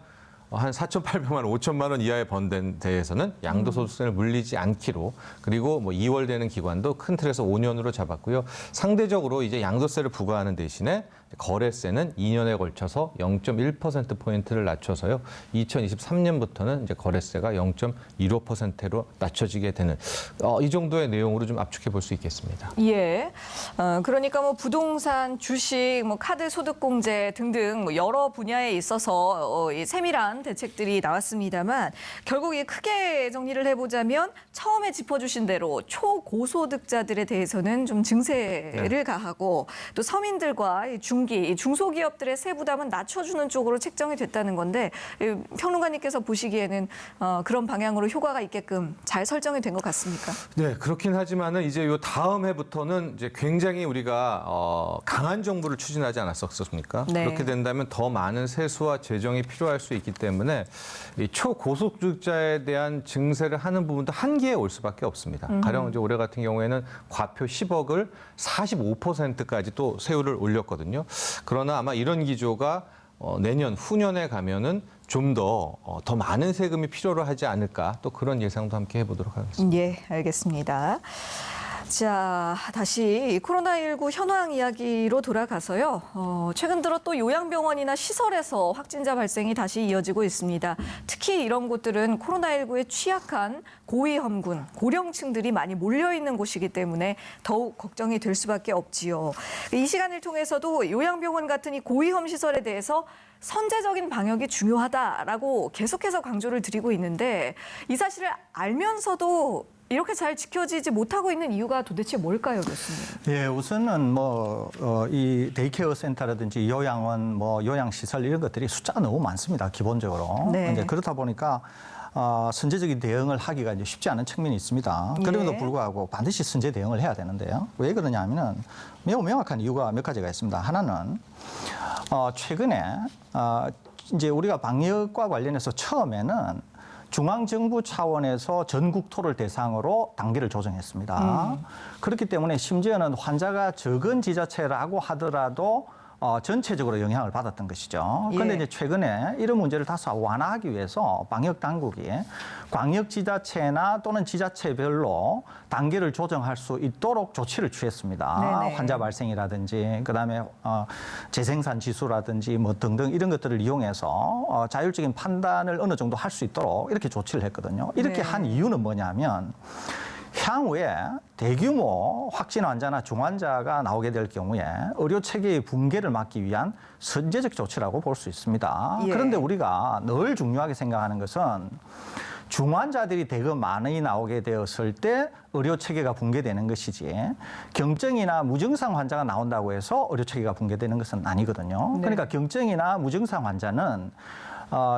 한 4,800만 원, 5천만 원 이하의 번 데에서는 양도소득세를 물리지 않기로 그리고 뭐 2월 되는 기관도 큰 틀에서 5년으로 잡았고요. 상대적으로 이제 양도세를 부과하는 대신에 거래세는 2년에 걸쳐서 0.1%포인트를 낮춰서요. 2023년부터는 이제 거래세가 0.15%로 낮춰지게 되는 이 정도의 내용으로 좀 압축해 볼 수 있겠습니다. 예. 그러니까 뭐 부동산, 주식, 뭐 카드 소득공제 등등 뭐 여러 분야에 있어서 이 세밀한 대책들이 나왔습니다만 결국 이 크게 정리를 해보자면 처음에 짚어주신 대로 초고소득자들에 대해서는 좀 증세를 가하고 또 서민들과 이 중기, 이 중소기업들의 세부담은 낮춰주는 쪽으로 책정이 됐다는 건데 평론가님께서 보시기에는 그런 방향으로 효과가 있게끔 잘 설정이 된 것 같습니까? 네, 그렇긴 하지만은 이제 요 다음 해부터는 이제 굉장히 우리가 강한 정부를 추진하지 않았었습니까? 네. 그렇게 된다면 더 많은 세수와 재정이 필요할 수 있기 때문에 이 초고소득자에 대한 증세를 하는 부분도 한계에 올 수밖에 없습니다. 가령 이제 올해 같은 경우에는 과표 10억을 45%까지 또 세율을 올렸거든요. 그러나 아마 이런 기조가 내년 후년에 가면은 좀 더 많은 세금이 필요로 하지 않을까 또 그런 예상도 함께 해보도록 하겠습니다. 예, 알겠습니다. 자, 다시 이 코로나19 현황 이야기로 돌아가서요. 최근 들어 또 요양병원이나 시설에서 확진자 발생이 다시 이어지고 있습니다. 특히 이런 곳들은 코로나19에 취약한 고위험군, 고령층들이 많이 몰려있는 곳이기 때문에 더욱 걱정이 될 수밖에 없지요. 이 시간을 통해서도 요양병원 같은 이 고위험 시설에 대해서 선제적인 방역이 중요하다라고 계속해서 강조를 드리고 있는데 이 사실을 알면서도 이렇게 잘 지켜지지 못하고 있는 이유가 도대체 뭘까요, 교수님? 예, 우선은 이 데이케어 센터라든지 요양원, 요양시설 이런 것들이 숫자가 너무 많습니다, 기본적으로. 네. 이제 그렇다 보니까 선제적인 대응을 하기가 이제 쉽지 않은 측면이 있습니다. 그럼에도 예. 불구하고 반드시 선제 대응을 해야 되는데요. 왜 그러냐면은 매우 명확한 이유가 몇 가지가 있습니다. 하나는 최근에 이제 우리가 방역과 관련해서 처음에는 중앙정부 차원에서 전국토를 대상으로 단계를 조정했습니다. 그렇기 때문에 심지어는 환자가 적은 지자체라고 하더라도 전체적으로 영향을 받았던 것이죠. 그런데 예. 이제 최근에 이런 문제를 다소 완화하기 위해서 방역 당국이 광역 지자체나 또는 지자체별로 단계를 조정할 수 있도록 조치를 취했습니다. 네네. 환자 발생이라든지 그다음에 재생산 지수라든지 뭐 등등 이런 것들을 이용해서 자율적인 판단을 어느 정도 할 수 있도록 이렇게 조치를 했거든요. 이렇게 네. 한 이유는 뭐냐면 향후에 대규모 확진 환자나 중환자가 나오게 될 경우에 의료 체계의 붕괴를 막기 위한 선제적 조치라고 볼 수 있습니다. 예. 그런데 우리가 늘 중요하게 생각하는 것은 중환자들이 대거 많이 나오게 되었을 때 의료 체계가 붕괴되는 것이지 경증이나 무증상 환자가 나온다고 해서 의료 체계가 붕괴되는 것은 아니거든요. 네. 그러니까 경증이나 무증상 환자는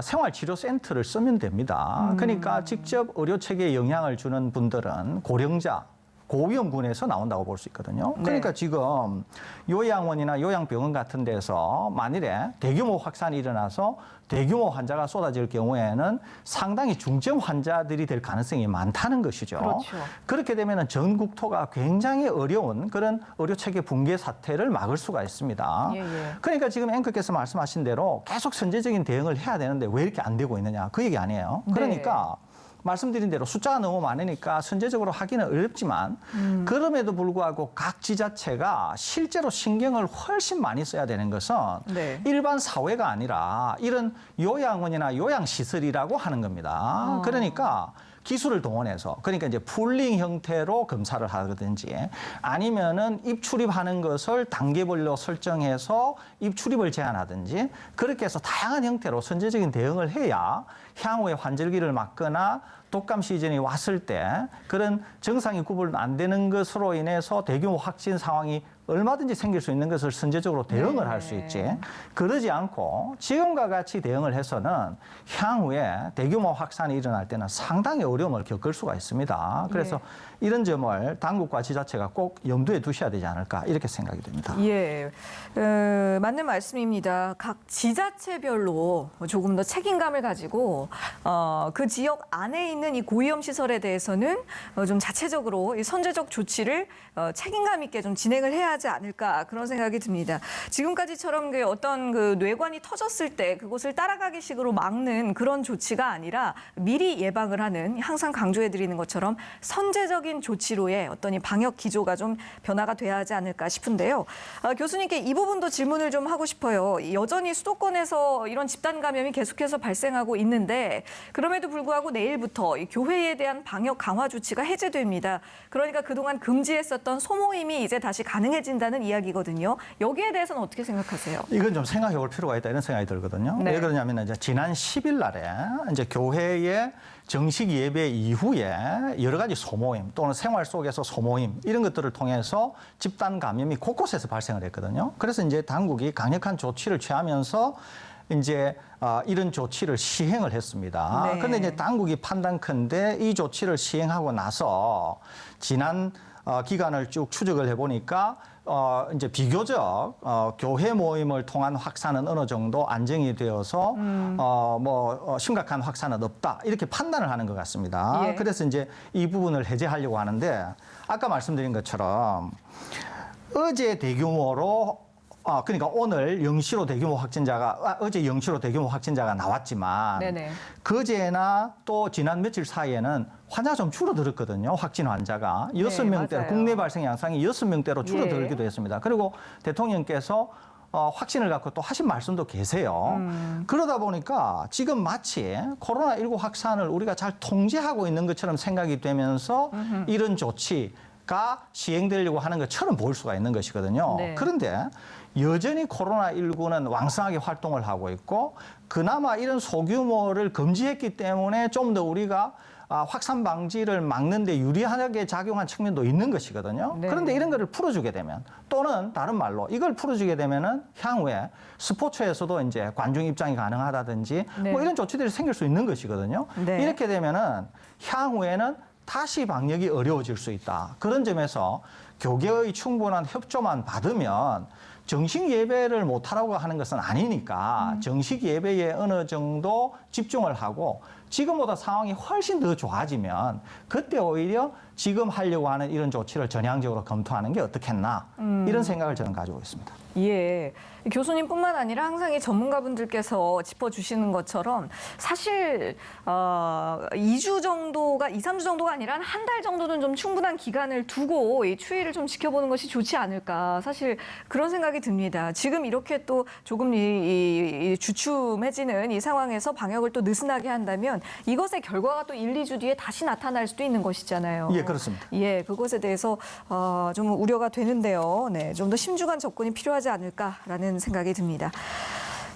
생활치료센터를 쓰면 됩니다. 그러니까 직접 의료 체계에 영향을 주는 분들은 고령자, 고위험군에서 나온다고 볼 수 있거든요. 그러니까 네. 지금 요양원이나 요양병원 같은 데서 만일에 대규모 확산이 일어나서 대규모 환자가 쏟아질 경우에는 상당히 중증 환자들이 될 가능성이 많다는 것이죠. 그렇죠. 그렇게 되면 전국토가 굉장히 어려운 그런 의료체계 붕괴 사태를 막을 수가 있습니다. 예. 그러니까 지금 앵커께서 말씀하신 대로 계속 선제적인 대응을 해야 되는데 왜 이렇게 안 되고 있느냐 그 얘기 아니에요. 네. 그러니까 말씀드린 대로 숫자가 너무 많으니까 선제적으로 하기는 어렵지만 그럼에도 불구하고 각 지자체가 실제로 신경을 훨씬 많이 써야 되는 것은 네. 일반 사회가 아니라 이런 요양원이나 요양시설이라고 하는 겁니다. 그러니까 기술을 동원해서 그러니까 이제 풀링 형태로 검사를 하든지 아니면은 입출입하는 것을 단계별로 설정해서 입출입을 제한하든지 그렇게 해서 다양한 형태로 선제적인 대응을 해야 향후에 환절기를 막거나 독감 시즌이 왔을 때 그런 정상이 구분 안 되는 것으로 인해서 대규모 확진 상황이 얼마든지 생길 수 있는 것을 선제적으로 대응을 할 수 있지. 그러지 않고 지금과 같이 대응을 해서는 향후에 대규모 확산이 일어날 때는 상당히 어려움을 겪을 수가 있습니다. 그래서 이런 점을 당국과 지자체가 꼭 염두에 두셔야 되지 않을까 이렇게 생각이 됩니다. 예, 맞는 말씀입니다. 각 지자체별로 조금 더 책임감을 가지고 그 지역 안에 있는 이 고위험 시설에 대해서는 좀 자체적으로 이 선제적 조치를 책임감 있게 좀 진행을 해야 해야 하지 않을까 그런 생각이 듭니다. 지금까지처럼 어떤 그 뇌관이 터졌을 때 그곳을 따라가기 식으로 막는 그런 조치가 아니라 미리 예방을 하는, 항상 강조해드리는 것처럼 선제적인 조치로의 어떤 이 방역 기조가 좀 변화가 돼야 하지 않을까 싶은데요. 교수님께 이 부분도 질문을 좀 하고 싶어요. 여전히 수도권에서 이런 집단 감염이 계속해서 발생하고 있는데 그럼에도 불구하고 내일부터 이 교회에 대한 방역 강화 조치가 해제됩니다. 그러니까 그동안 금지했었던 소모임이 이제 다시 가능해진다는 이야기거든요. 여기에 대해서는 어떻게 생각하세요? 이건 좀 생각해 볼 필요가 있다 이런 생각이 들거든요. 네. 왜 그러냐면 이제 지난 10일 날에 이제 교회의 정식 예배 이후에 여러 가지 소모임 또는 생활 속에서 소모임 이런 것들을 통해서 집단 감염이 곳곳에서 발생을 했거든요. 그래서 이제 당국이 강력한 조치를 취하면서 이제 이런 조치를 시행을 했습니다. 네. 그런데 이제 당국이 판단컨대 이 조치를 시행하고 나서 지난 기간을 쭉 추적을 해보니까 이제 비교적 교회 모임을 통한 확산은 어느 정도 안정이 되어서 심각한 확산은 없다 이렇게 판단을 하는 것 같습니다. 예. 그래서 이제 이 부분을 해제하려고 하는데 아까 말씀드린 것처럼 어제 대규모로 그러니까 오늘 영시로 대규모 확진자가 어제 영시로 대규모 확진자가 나왔지만 네네. 그제나 또 지난 며칠 사이에는 환자가 좀 줄어들었거든요. 확진 환자가 네, 6명대로 맞아요. 국내 발생 양상이 6명대로 줄어들기도 예. 했습니다. 그리고 대통령께서 확신을 갖고 또 하신 말씀도 계세요. 그러다 보니까 지금 마치 코로나19 확산을 우리가 잘 통제하고 있는 것처럼 생각이 되면서 이런 조치가 시행되려고 하는 것처럼 보일 수가 있는 것이거든요. 네. 그런데 여전히 코로나19는 왕성하게 활동을 하고 있고 그나마 이런 소규모를 금지했기 때문에 좀 더 우리가 확산 방지를 막는 데 유리하게 작용한 측면도 있는 것이거든요. 네. 그런데 이런 거를 풀어주게 되면 또는 다른 말로 이걸 풀어주게 되면은 향후에 스포츠에서도 이제 관중 입장이 가능하다든지 네. 뭐 이런 조치들이 생길 수 있는 것이거든요. 네. 이렇게 되면은 향후에는 다시 방역이 어려워질 수 있다. 그런 점에서 교계의 충분한 협조만 받으면 정식 예배를 못하라고 하는 것은 아니니까 정식 예배에 어느 정도 집중을 하고 지금보다 상황이 훨씬 더 좋아지면 그때 오히려 지금 하려고 하는 이런 조치를 전향적으로 검토하는 게 어떻겠나 이런 생각을 저는 가지고 있습니다. 예. 교수님뿐만 아니라 항상 이 전문가분들께서 짚어주시는 것처럼 사실 2주 정도가 2, 3주 정도가 아니라 한 달 정도는 좀 충분한 기간을 두고 이 추이를 좀 지켜보는 것이 좋지 않을까. 사실 그런 생각이 듭니다. 지금 이렇게 또 조금 이 주춤해지는 이 상황에서 방역을 또 느슨하게 한다면 이것의 결과가 또 1, 2주 뒤에 다시 나타날 수도 있는 것이잖아요. 예, 그렇습니다. 예, 그것에 대해서 좀 우려가 되는데요. 네, 좀 더 심중한 접근이 필요하지 않을까라는 생각이 듭니다.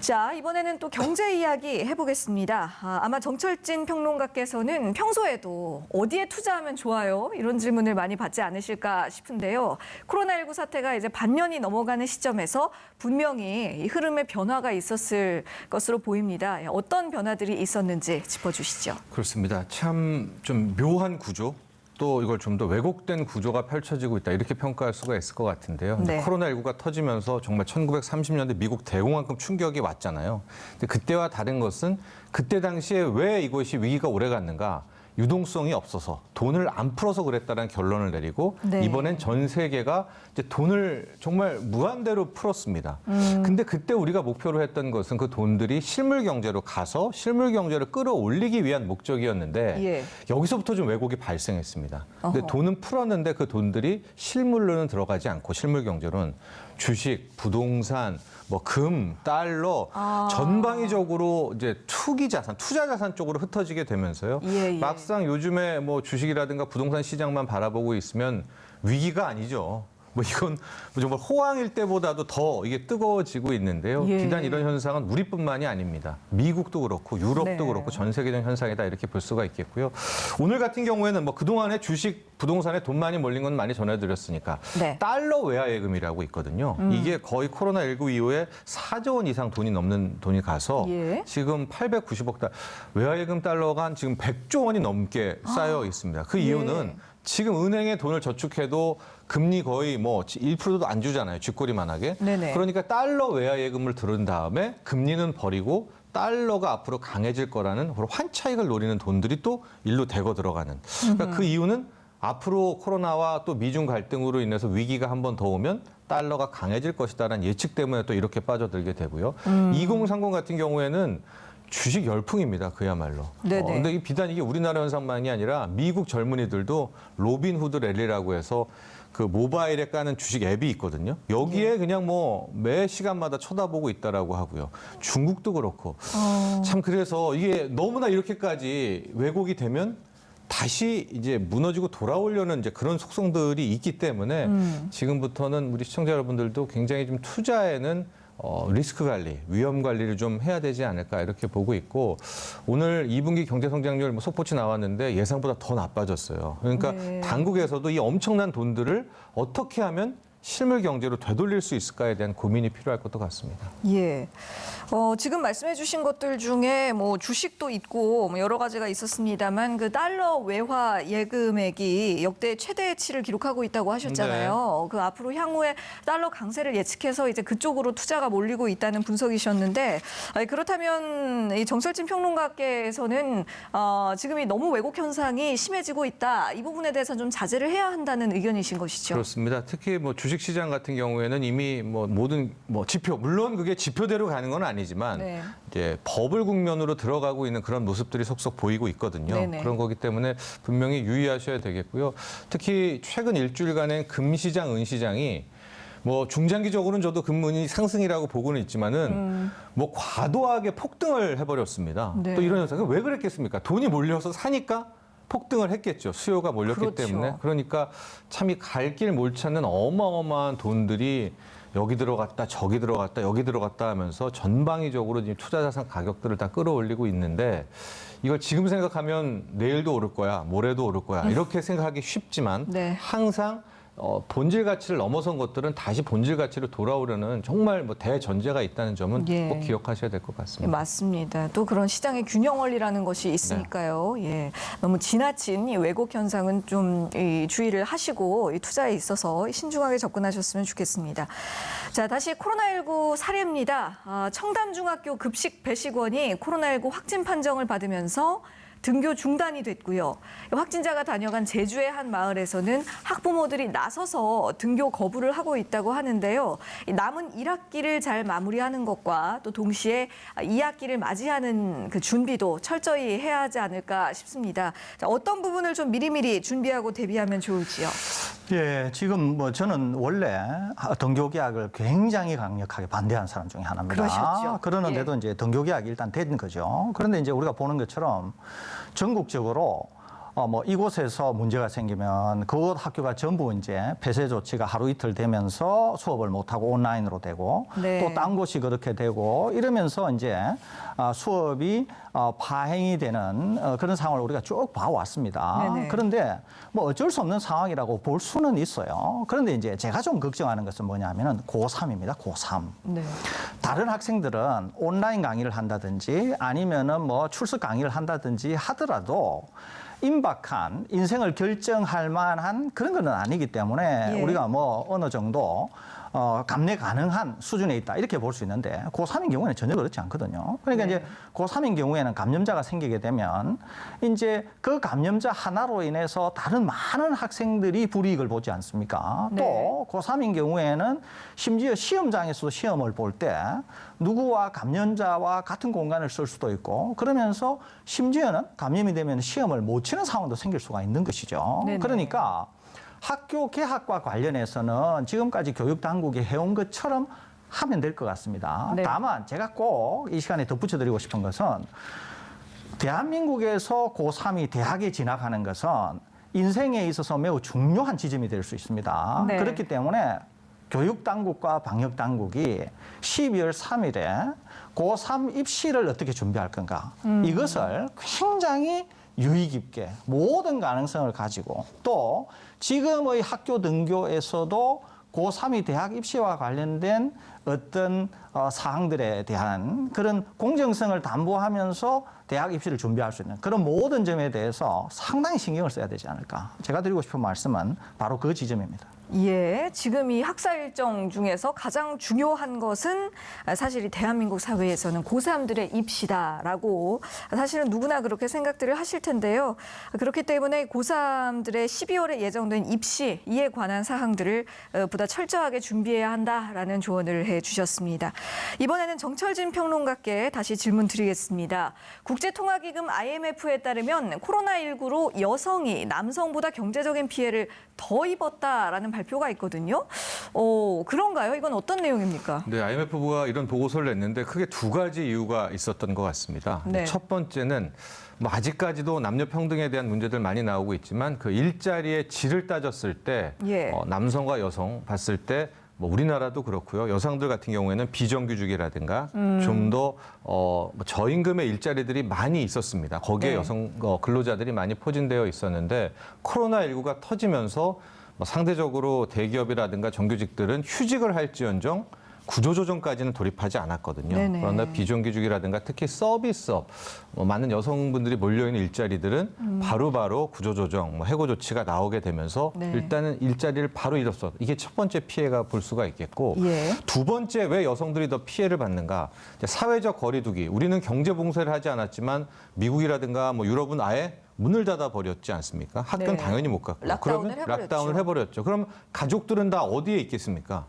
자, 이번에는 또 경제 이야기 해보겠습니다. 아마 정철진 평론가께서는 평소에도 어디에 투자하면 좋아요? 이런 질문을 많이 받지 않으실까 싶은데요. 코로나19 사태가 이제 반년이 넘어가는 시점에서 분명히 이 흐름의 변화가 있었을 것으로 보입니다. 어떤 변화들이 있었는지 짚어주시죠. 그렇습니다. 참 좀 묘한 구조. 또 이걸 좀 더 왜곡된 구조가 펼쳐지고 있다 이렇게 평가할 수가 있을 것 같은데요. 네. 코로나19가 터지면서 정말 1930년대 미국 대공황급 충격이 왔잖아요. 근데 그때와 다른 것은 그때 당시에 왜 이것이 위기가 오래 갔는가? 유동성이 없어서 돈을 안 풀어서 그랬다는 결론을 내리고 네. 이번엔 전 세계가 이제 돈을 정말 무한대로 풀었습니다. 근데 그때 우리가 목표로 했던 것은 그 돈들이 실물 경제로 가서 실물 경제를 끌어올리기 위한 목적이었는데 예. 여기서부터 좀 왜곡이 발생했습니다. 근데 어허. 돈은 풀었는데 그 돈들이 실물로는 들어가지 않고 실물 경제로는 주식, 부동산, 뭐 금, 달러 전방위적으로 이제 투기 자산, 투자 자산 쪽으로 흩어지게 되면서요. 예, 예. 막상 요즘에 뭐 주식이라든가 부동산 시장만 바라보고 있으면 위기가 아니죠. 뭐 이건 정말 호황일 때보다도 더 이게 뜨거워지고 있는데요. 예. 비단 이런 현상은 우리뿐만이 아닙니다. 미국도 그렇고 유럽도 네. 그렇고 전 세계적 현상이다 이렇게 볼 수가 있겠고요. 오늘 같은 경우에는 뭐 그동안에 주식, 부동산에 돈 많이 몰린 건 많이 전해드렸으니까 네. 달러 외화 예금이라고 있거든요. 이게 거의 코로나19 이후에 4조 원 이상 돈이 넘는 돈이 가서 예. 지금 890억 달러, 외화 예금 달러가 한 지금 100조 원이 넘게 쌓여 있습니다. 그 이유는 지금 은행에 돈을 저축해도 금리 거의 뭐 1%도 안 주잖아요. 쥐꼬리만하게. 네네. 그러니까 달러 외화 예금을 들은 다음에 금리는 버리고 달러가 앞으로 강해질 거라는 환차익을 노리는 돈들이 또 일로 대거 들어가는. 그러니까 그 이유는 앞으로 코로나와 또 미중 갈등으로 인해서 위기가 한 번 더 오면 달러가 강해질 것이다라는 예측 때문에 또 이렇게 빠져들게 되고요. 2030 같은 경우에는 주식 열풍입니다. 그야말로. 네네. 근데 비단 이게 우리나라 현상만이 아니라 미국 젊은이들도 로빈후드 랠리라고 해서 그 모바일에 까는 주식 앱이 있거든요. 여기에 그냥 뭐 매 시간마다 쳐다보고 있다라고 하고요. 중국도 그렇고. 참 그래서 이게 너무나 이렇게까지 왜곡이 되면 다시 이제 무너지고 돌아오려는 이제 그런 속성들이 있기 때문에 지금부터는 우리 시청자 여러분들도 굉장히 좀 투자에는 리스크 관리, 위험 관리를 좀 해야 되지 않을까 이렇게 보고 있고 오늘 2분기 경제 성장률 뭐 속보치 나왔는데 예상보다 더 나빠졌어요. 그러니까 네. 당국에서도 이 엄청난 돈들을 어떻게 하면 실물 경제로 되돌릴 수 있을까에 대한 고민이 필요할 것도 같습니다. 예. 지금 말씀해 주신 것들 중에 뭐 주식도 있고 뭐 여러 가지가 있었습니다만 그 달러 외화 예금액이 역대 최대치를 기록하고 있다고 하셨잖아요. 그 앞으로 향후에 달러 강세를 예측해서 이제 그쪽으로 투자가 몰리고 있다는 분석이셨는데 그렇다면 이 정철진 평론가께서는 지금이 너무 왜곡 현상이 심해지고 있다. 이 부분에 대해서 좀 자제를 해야 한다는 의견이신 것이죠. 그렇습니다. 특히 뭐 주식 시장 같은 경우에는 이미 뭐 모든 뭐 지표 물론 그게 지표대로 가는 건 아니지만 네. 이제 버블 국면으로 들어가고 있는 그런 모습들이 속속 보이고 있거든요. 네네. 그런 거기 때문에 분명히 유의하셔야 되겠고요. 특히 최근 일주일간의 금시장, 은시장이 뭐 중장기적으로는 저도 금은이 상승이라고 보고는 있지만은 뭐 과도하게 폭등을 해버렸습니다. 네. 또 이런 현상은 왜 그랬겠습니까? 돈이 몰려서 사니까 폭등을 했겠죠. 수요가 몰렸기 그렇죠. 때문에. 그러니까 참 이 갈 길 못 찾는 어마어마한 돈들이 여기 들어갔다 저기 들어갔다 여기 들어갔다 하면서 전방위적으로 지금 투자자산 가격들을 다 끌어올리고 있는데 이걸 지금 생각하면 내일도 오를 거야 모레도 오를 거야 이렇게 생각하기 쉽지만 네. 항상 본질 가치를 넘어선 것들은 다시 본질 가치로 돌아오려는 정말 뭐 대전제가 있다는 점은 예. 꼭 기억하셔야 될 것 예, 같습니다. 맞습니다. 또 그런 시장의 균형 원리라는 것이 있으니까요. 예, 너무 지나친 이 왜곡 현상은 좀 주의를 하시고 이 투자에 있어서 신중하게 접근하셨으면 좋겠습니다. 자, 다시 코로나19 사례입니다. 청담중학교 급식 배식원이 코로나19 확진 판정을 받으면서 등교 중단이 됐고요. 확진자가 다녀간 제주의 한 마을에서는 학부모들이 나서서 등교 거부를 하고 있다고 하는데요. 남은 1학기를 잘 마무리하는 것과 또 동시에 2학기를 맞이하는 그 준비도 철저히 해야 하지 않을까 싶습니다. 자, 어떤 부분을 좀 미리미리 준비하고 대비하면 좋을지요? 예, 지금 뭐 저는 원래 등교 계약을 굉장히 강력하게 반대하는 사람 중에 하나입니다. 그러셨죠. 그러는데도 예. 이제 등교 계약이 일단 된 거죠. 그런데 이제 우리가 보는 것처럼 전국적으로 뭐 이곳에서 문제가 생기면 그곳 학교가 전부 이제 폐쇄 조치가 하루 이틀 되면서 수업을 못하고 온라인으로 되고 네. 또 딴 곳이 그렇게 되고 이러면서 이제 수업이 파행이 되는 그런 상황을 우리가 쭉 봐왔습니다. 네네. 그런데 뭐 어쩔 수 없는 상황이라고 볼 수는 있어요. 그런데 이제 제가 좀 걱정하는 것은 뭐냐면은 고3입니다. 고3. 네. 다른 학생들은 온라인 강의를 한다든지 아니면은 뭐 출석 강의를 한다든지 하더라도 임박한 인생을 결정할 만한 그런 건 아니기 때문에 예. 우리가 뭐 어느 정도 감내 가능한 수준에 있다 이렇게 볼 수 있는데 고3인 경우에는 전혀 그렇지 않거든요. 그러니까 네. 이제 고3인 경우에는 감염자가 생기게 되면 이제 그 감염자 하나로 인해서 다른 많은 학생들이 불이익을 보지 않습니까? 네. 또 고3인 경우에는 심지어 시험장에서도 시험을 볼 때 누구와 감염자와 같은 공간을 쓸 수도 있고 그러면서 심지어는 감염이 되면 시험을 못 치는 상황도 생길 수가 있는 것이죠. 네네. 그러니까 학교 개학과 관련해서는 지금까지 교육 당국이 해온 것처럼 하면 될 것 같습니다. 네. 다만 제가 꼭 이 시간에 덧붙여드리고 싶은 것은 대한민국에서 고3이 대학에 진학하는 것은 인생에 있어서 매우 중요한 지점이 될 수 있습니다. 네. 그렇기 때문에 교육 당국과 방역 당국이 12월 3일에 고3 입시를 어떻게 준비할 건가 이것을 굉장히 유의 깊게 모든 가능성을 가지고 또 지금의 학교 등교에서도 고3이 대학 입시와 관련된 어떤 사항들에 대한 그런 공정성을 담보하면서 대학 입시를 준비할 수 있는 그런 모든 점에 대해서 상당히 신경을 써야 되지 않을까. 제가 드리고 싶은 말씀은 바로 그 지점입니다. 예, 지금 이 학사 일정 중에서 가장 중요한 것은 사실 이 대한민국 사회에서는 고3들의 입시다라고 사실은 누구나 그렇게 생각들을 하실 텐데요. 그렇기 때문에 고3들의 12월에 예정된 입시 이에 관한 사항들을 보다 철저하게 준비해야 한다라는 조언을 해주셨습니다. 이번에는 정철진 평론가께 다시 질문 드리겠습니다. 국제통화기금 IMF에 따르면 코로나19로 여성이 남성보다 경제적인 피해를 더 입었다라는 발표가 있거든요. 그런가요? 이건 어떤 내용입니까? 네, IMF가 이런 보고서를 냈는데 크게 두 가지 이유가 있었던 것 같습니다. 네. 첫 번째는 뭐 아직까지도 남녀 평등에 대한 문제들 많이 나오고 있지만 그 일자리의 질을 따졌을 때 예. 남성과 여성 봤을 때 뭐 우리나라도 그렇고요. 여성들 같은 경우에는 비정규직이라든가 좀 더 저임금의 일자리들이 많이 있었습니다. 거기에 네. 여성 근로자들이 많이 포진되어 있었는데 코로나19가 터지면서 뭐 상대적으로 대기업이라든가 정규직들은 휴직을 할지언정 구조조정까지는 돌입하지 않았거든요. 네네. 그러나 비정규직이라든가 특히 서비스업, 많은 여성분들이 몰려있는 일자리들은 바로바로 구조조정, 해고 조치가 나오게 되면서 네. 일단은 일자리를 바로 잃었어. 이게 첫 번째 피해가 볼 수가 있겠고 예. 두 번째 왜 여성들이 더 피해를 받는가? 이제 사회적 거리두기. 우리는 경제 봉쇄를 하지 않았지만 미국이라든가 뭐 유럽은 아예 문을 닫아 버렸지 않습니까? 학교는 네. 당연히 못 갔고. 락다운을 그러면 해버렸죠. 락다운을 해버렸죠. 그럼 가족들은 다 어디에 있겠습니까?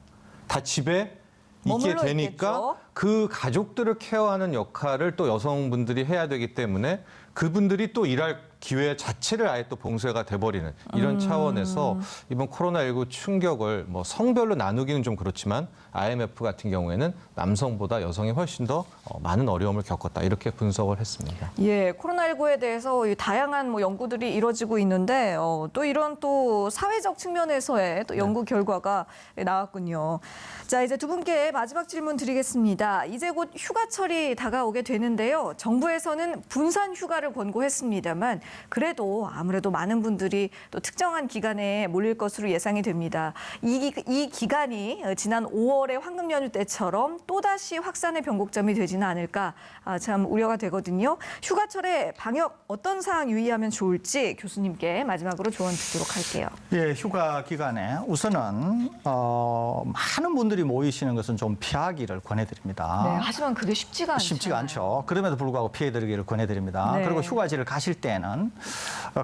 다 집에 있게 머물러 되니까 있겠죠. 그 가족들을 케어하는 역할을 또 여성분들이 해야 되기 때문에 그분들이 또 일할 기회 자체를 아예 또 봉쇄가 돼버리는 이런 차원에서 이번 코로나19 충격을 뭐 성별로 나누기는 좀 그렇지만 IMF 같은 경우에는 남성보다 여성이 훨씬 더 많은 어려움을 겪었다 이렇게 분석을 했습니다. 예, 코로나19에 대해서 이 다양한 뭐 연구들이 이루어지고 있는데 또 이런 또 사회적 측면에서의 또 연구 결과가 나왔군요. 자, 이제 두 분께 마지막 질문 드리겠습니다. 이제 곧 휴가철이 다가오게 되는데요. 정부에서는 분산 휴가를 권고했습니다만 그래도 아무래도 많은 분들이 또 특정한 기간에 몰릴 것으로 예상이 됩니다. 이 기간이 지난 5월의 황금 연휴 때처럼 또다시 확산의 변곡점이 되지는 않을까 참 우려가 되거든요. 휴가철에 방역 어떤 사항 유의하면 좋을지 교수님께 마지막으로 조언 드리도록 할게요. 예, 휴가 기간에 우선은 많은 분들이 모이시는 것은 좀 피하기를 권해드립니다. 네, 하지만 그게 쉽지가 않죠. 쉽지가 않죠. 그럼에도 불구하고 피해드리기를 권해드립니다. 네. 그리고 휴가지를 가실 때는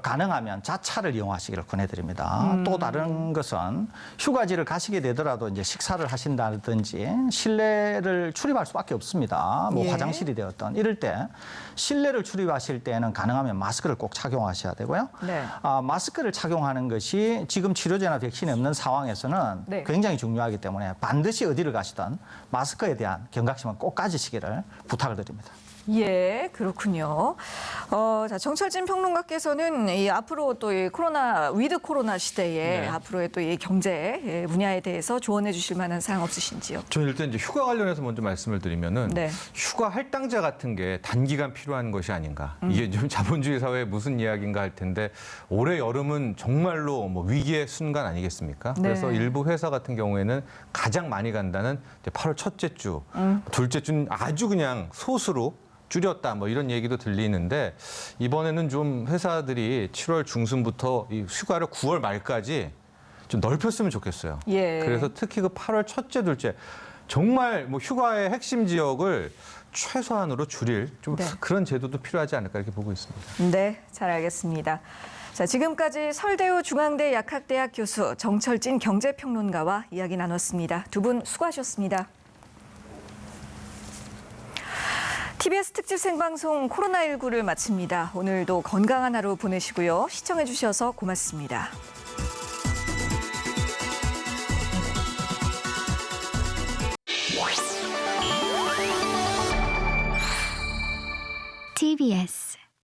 가능하면 자차를 이용하시기를 권해드립니다. 또 다른 것은 휴가지를 가시게 되더라도 이제 식사를 하신다든지 실내를 출입할 수밖에 없습니다. 뭐 예. 화장실이 되었던 이럴 때 실내를 출입하실 때는 가능하면 마스크를 꼭 착용하셔야 되고요. 네. 마스크를 착용하는 것이 지금 치료제나 백신이 없는 상황에서는 네. 굉장히 중요하기 때문에 반드시 어디를 가시든 마스크에 대한 경각심은 꼭 가지시기를 부탁을 드립니다. 예, 그렇군요. 자, 정철진 평론가께서는 이 앞으로 또 이 위드 코로나 시대에 네. 앞으로의 또 이 경제 분야에 대해서 조언해 주실 만한 사항 없으신지요? 저는 일단 이제 휴가 관련해서 먼저 말씀을 드리면은 네. 휴가 할당제 같은 게 단기간 필요한 것이 아닌가. 이게 좀 자본주의 사회에 무슨 이야기인가 할 텐데 올해 여름은 정말로 뭐 위기의 순간 아니겠습니까? 네. 그래서 일부 회사 같은 경우에는 가장 많이 간다는 이제 8월 첫째 주, 둘째 주는 아주 그냥 소수로 줄였다 뭐 이런 얘기도 들리는데 이번에는 좀 회사들이 7월 중순부터 이 휴가를 9월 말까지 좀 넓혔으면 좋겠어요. 예. 그래서 특히 그 8월 첫째, 둘째 정말 뭐 휴가의 핵심 지역을 최소한으로 줄일 좀 네. 그런 제도도 필요하지 않을까 이렇게 보고 있습니다. 네, 잘 알겠습니다. 자, 지금까지 설대우 중앙대 약학대학 교수 정철진 경제평론가와 이야기 나눴습니다. 두 분 수고하셨습니다. TBS 특집 생방송 코로나19를 마칩니다. 오늘도 건강한 하루 보내시고요. 시청해 주셔서 고맙습니다. TBS